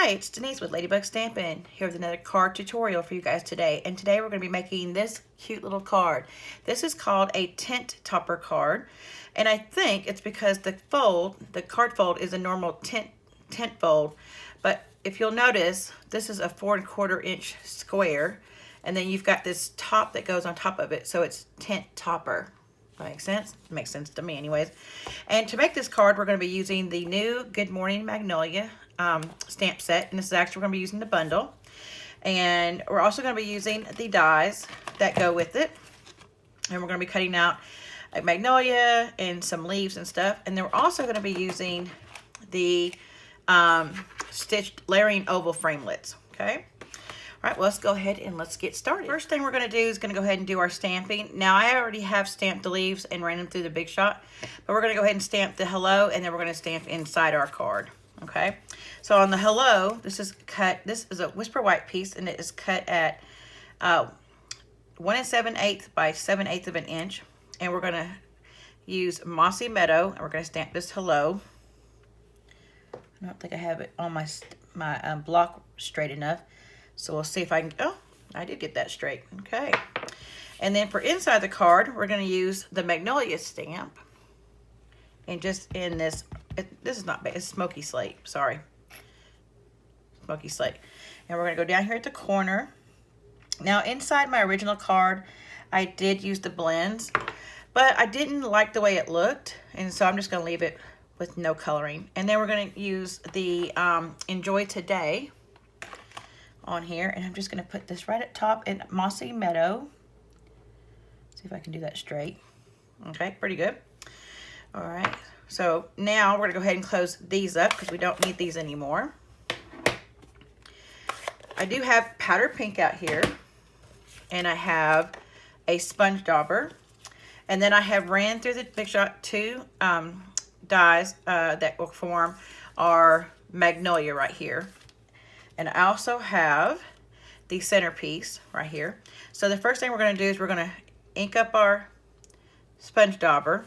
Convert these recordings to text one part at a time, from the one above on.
Hi, it's Denise with Ladybug Stampin', here with another card tutorial for you guys today. And today we're going to be making this cute little card. This is called a tent topper card. And I think it's because the card fold is a normal tent fold. But if you'll notice, this is a 4¼ inch square. And then you've got this top that goes on top of it. So it's tent topper. That makes sense? It makes sense to me anyways. And to make this card, we're going to be using the new Good Morning Magnolia stamp set, and this is actually, we're going to be using the bundle, and we're also going to be using the dies that go with it, and we're going to be cutting out a magnolia and some leaves and stuff, and then we're also going to be using the stitched layering oval framelits. Okay, all right, well, let's go ahead and let's get started. First thing we're going to do is going to go ahead and do our stamping. Now I already have stamped the leaves and ran them through the Big Shot, but we're going to go ahead and stamp the hello, and then we're going to stamp inside our card. Okay, so on the hello, this is a Whisper White piece, and it is cut at 1 7/8 by 7/8 of an inch, and we're going to use Mossy Meadow, and we're going to stamp this hello. I don't think I have it on my block straight enough, so we'll see if I can. Oh, I did get that straight. Okay, and then for inside the card, we're going to use the Magnolia stamp, and just in this. This is not bad. It's Smoky Slate. Sorry. Smoky Slate. And we're going to go down here at the corner. Now, inside my original card, I did use the blends, but I didn't like the way it looked, and so I'm just going to leave it with no coloring. And then we're going to use the Enjoy Today on here, and I'm just going to put this right at top in Mossy Meadow. See if I can do that straight. Okay, pretty good. All right. So now we're going to go ahead and close these up because we don't need these anymore. I do have powder pink out here, and I have a sponge dauber, and then I have ran through the Big Shot 2 dies that will form our magnolia right here. And I also have the centerpiece right here. So the first thing we're going to do is we're going to ink up our sponge dauber.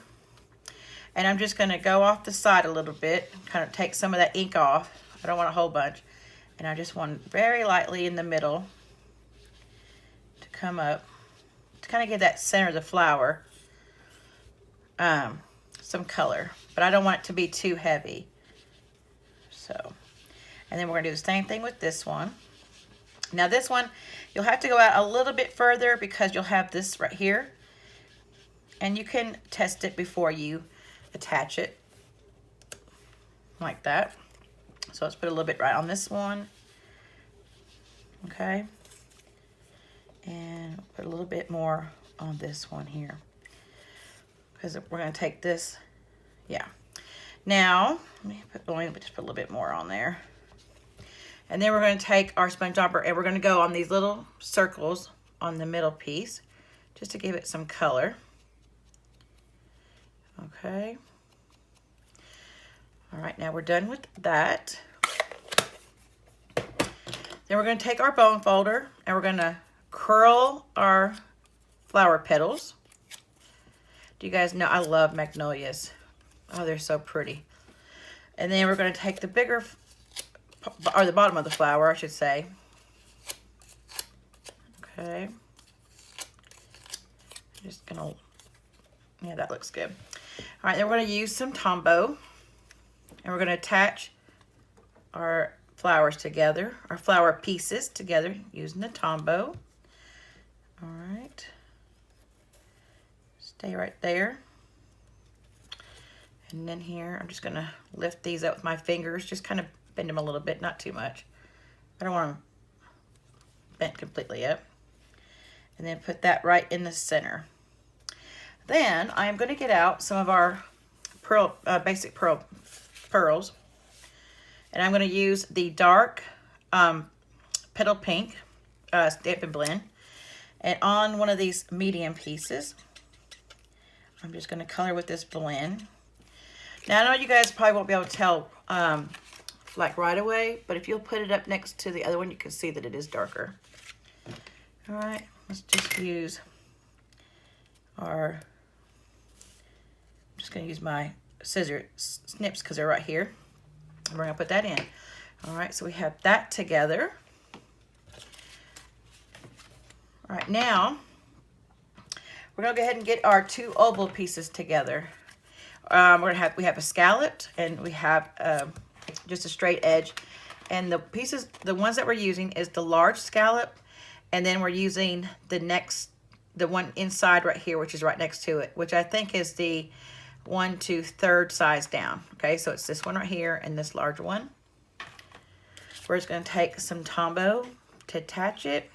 And I'm just going to go off the side a little bit, kind of take some of that ink off. I don't want a whole bunch. And I just want very lightly in the middle to come up, to kind of give that center of the flower some color. But I don't want it to be too heavy. So, and then we're going to do the same thing with this one. Now this one, you'll have to go out a little bit further because you'll have this right here. And you can test it before you attach it like that. So let's put a little bit right on this one. Okay, and put a little bit more on this one here because we're going to take this. Yeah, now let me just put a little bit more on there, and then we're going to take our sponge dauber and we're going to go on these little circles on the middle piece just to give it some color. Okay. All right, now we're done with that. Then we're going to take our bone folder and we're going to curl our flower petals. Do you guys know I love magnolias? Oh, they're so pretty. And then we're going to take the bigger, or the bottom of the flower, I should say. Okay. Just going to, yeah, that looks good. All right, then we're going to use some Tombow, and we're going to attach our flowers together, our flower pieces together using the Tombow. All right, stay right there. And then here, I'm just going to lift these up with my fingers, just kind of bend them a little bit, not too much. I don't want them bent completely up. And then put that right in the center. Then I am going to get out some of our basic pearls, and I'm going to use the dark Petal Pink Stampin' Blend, and on one of these medium pieces, I'm just going to color with this blend. Now I know you guys probably won't be able to tell like right away, but if you'll put it up next to the other one, you can see that it is darker. All right, let's just use our. I'm just going to use my scissor snips because they're right here. And we're going to put that in. All right, so we have that together. All right, now we're gonna go ahead and get our 2 oval pieces together. We have a scalloped and we have just a straight edge. And the pieces, the ones that we're using is the large scallop, and then we're using the one inside right here, which is right next to it, which I think is the 1 2/3 size down. Okay, so it's this one right here and this large one. We're just going to take some Tombow to attach it.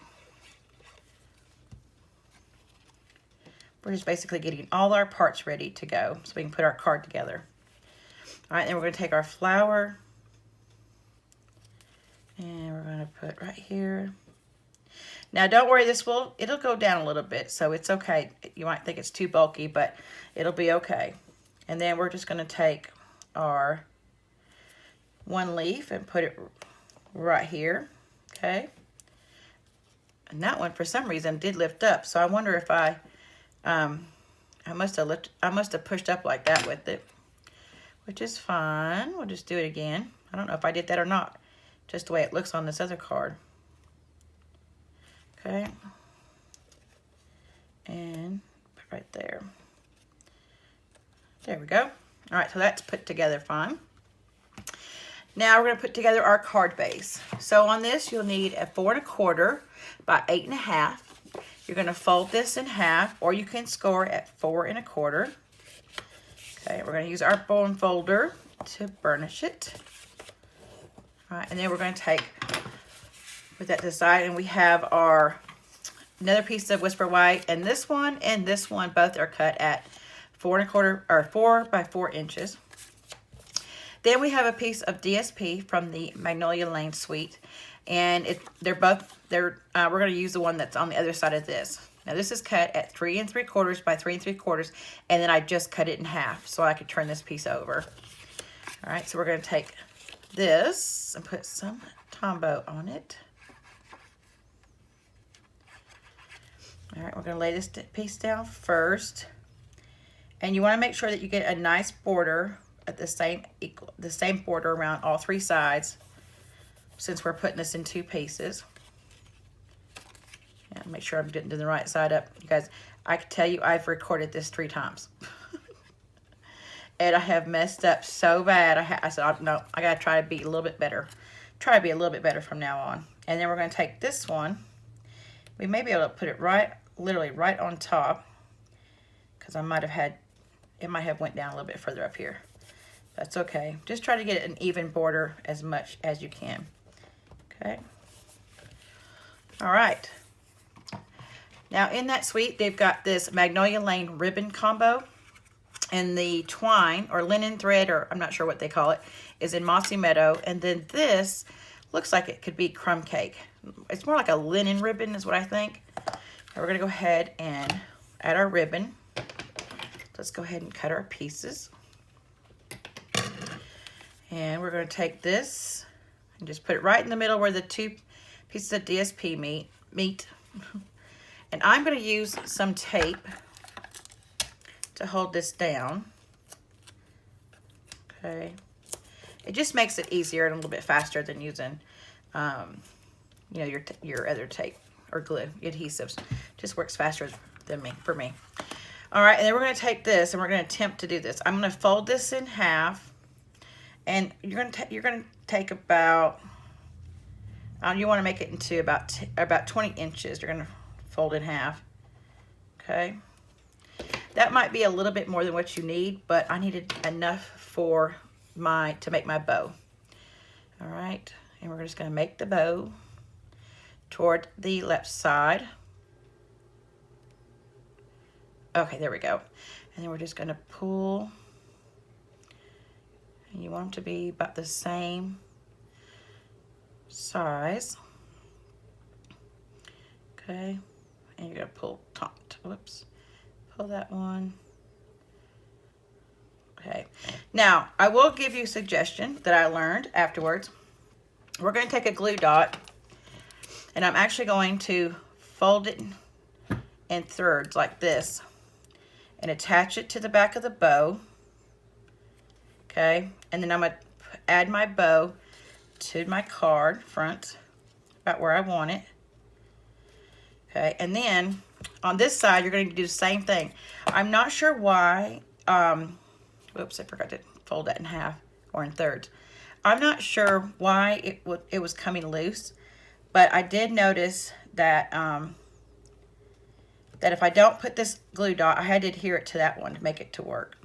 We're just basically getting all our parts ready to go so we can put our card together. All right, then we're going to take our flower and we're going to put right here. Now don't worry, it'll go down a little bit, so it's okay. You might think it's too bulky, but it'll be okay. And then we're just going to take our 1 leaf and put it right here, okay? And that one, for some reason, did lift up, so I wonder if I must have pushed up like that with it, which is fine. We'll just do it again. I don't know if I did that or not, just the way it looks on this other card. Okay, and put right there. There we go. All right, so that's put together fine. Now we're going to put together our card base. So on this, you'll need a 4 1/4 by 8 1/2. You're going to fold this in half, or you can score at 4 1/4. Okay, we're going to use our bone folder to burnish it. All right, and then we're going to put that to the side, and we have another piece of Whisper White, and this one both are cut at 4 1/4 or 4 by 4 inches. Then we have a piece of DSP from the Magnolia Lane Suite, and we're going to use the one that's on the other side of this. Now this is cut at 3 3/4 by 3 3/4, and then I just cut it in half so I could turn this piece over. All right, so we're going to take this and put some Tombow on it. All right, we're going to lay this piece down first. And you want to make sure that you get a nice border at the same border around all 3 sides, since we're putting this in 2 pieces. Yeah, make sure I'm getting to the right side up. You guys, I can tell you I've recorded this 3 times. And I have messed up so bad. I said, no, I got to try to be a little bit better. Try to be a little bit better from now on. And then we're going to take this one. We may be able to put it literally right on top, because it might have went down a little bit further up here. That's okay. Just try to get an even border as much as you can. Okay. All right. Now in that suite, they've got this Magnolia Lane ribbon combo, and the twine or linen thread, or I'm not sure what they call it, is in Mossy Meadow. And then this looks like it could be crumb cake. It's more like a linen ribbon is what I think. Now we're going to go ahead and add our ribbon. Let's go ahead and cut our pieces. And we're going to take this and just put it right in the middle where the 2 pieces of DSP meet. And I'm going to use some tape to hold this down. Okay. It just makes it easier and a little bit faster than using, you know, your other tape or glue, adhesives. Just works faster than for me. All right, and then we're going to take this and we're going to attempt to do this. I'm going to fold this in half, and you're going to take about, you want to make it into about 20 inches. You're going to fold in half. Okay. That might be a little bit more than what you need, but I needed enough to make my bow. All right, and we're just going to make the bow toward the left side. Okay, there we go. And then we're just going to pull, and you want them to be about the same size. Okay, and you're going to pull pull that one. Okay, now I will give you a suggestion that I learned afterwards. We're going to take a glue dot, and I'm actually going to fold it in thirds like this and attach it to the back of the bow. Okay, and then I'm going to add my bow to my card front, about where I want it. Okay, and then on this side, you're going to do the same thing. I'm not sure why, whoops, I forgot to fold that in half or in thirds. I'm not sure why it was coming loose, but I did notice that that if I don't put this glue dot, I had to adhere it to that one to make it to work.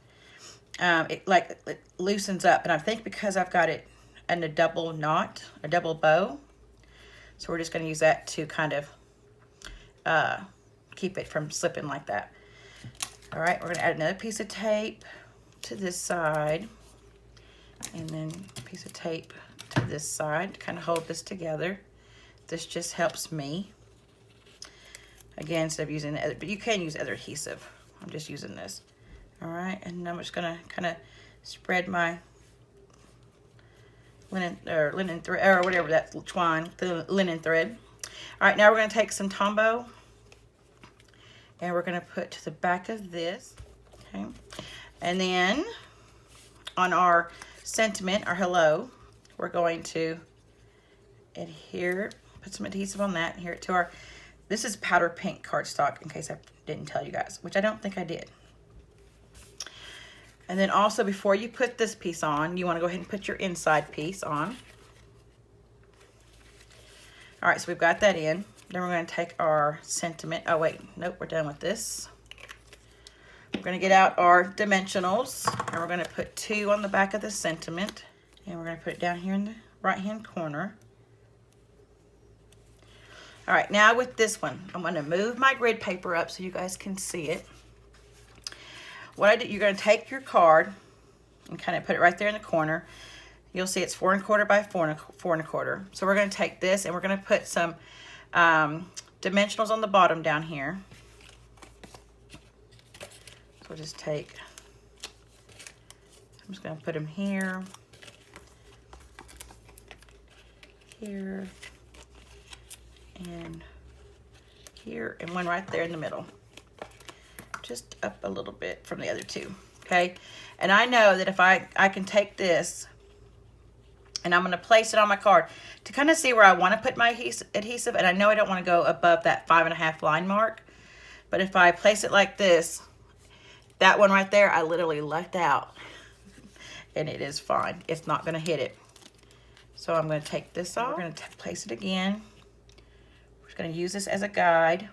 It loosens up, and I think because I've got it in a double knot, a double bow, so we're just going to use that to kind of keep it from slipping like that. All right, we're going to add another piece of tape to this side, and then a piece of tape to this side to kind of hold this together. This just helps me. Again, instead of using the other, but you can use other adhesive. I'm just using this. All right, and I'm just gonna kind of spread my linen thread, or whatever that twine, the linen thread. All right, now we're gonna take some Tombow, and we're gonna put to the back of this, okay? And then on our sentiment, our hello, we're going to adhere, put some adhesive on that, adhere it to our, this is powder pink cardstock, in case I didn't tell you guys, which I don't think I did. And then also, before you put this piece on, you want to go ahead and put your inside piece on. All right, so we've got that in. Then we're going to take our sentiment. Oh, wait, nope, we're done with this. We're going to get out our dimensionals, and we're going to put 2 on the back of the sentiment, and we're going to put it down here in the right-hand corner. All right, now with this one, I'm going to move my grid paper up so you guys can see it. What I do, you're going to take your card and kind of put it right there in the corner. You'll see it's 4 1/4 by 4 1/4. So we're going to take this and we're going to put some dimensionals on the bottom down here. So we'll just take, I'm just going to put them here, here, and here, and one right there in the middle. Just up a little bit from the other two, okay? And I know that if I can take this and I'm gonna place it on my card to kind of see where I wanna put my adhesive, and I know I don't wanna go above that 5 1/2 line mark, but if I place it like this, that one right there, I literally lucked out, and it is fine. It's not gonna hit it. So I'm gonna take this off, we're gonna place it again. We're just gonna use this as a guide.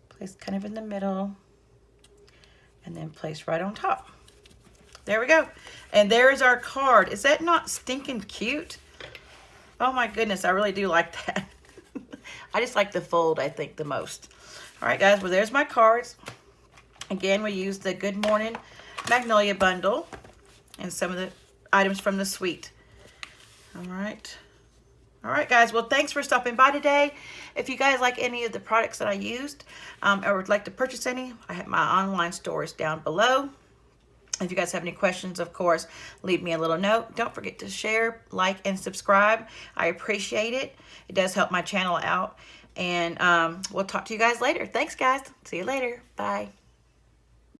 Place kind of in the middle, and then place right on top. There we go. And there is our card. Is that not stinking cute? Oh my goodness, I really do like that. I just like the fold, I think, the most. All right, guys, well, there's my cards. Again, we used the Good Morning Magnolia bundle and some of the items from the suite. All right. All right, guys, well, thanks for stopping by today. If you guys like any of the products that I used or would like to purchase any, I have my online stores down below. If you guys have any questions, of course, leave me a little note. Don't forget to share, like, and subscribe. I appreciate it. It does help my channel out. And we'll talk to you guys later. Thanks, guys. See you later. Bye.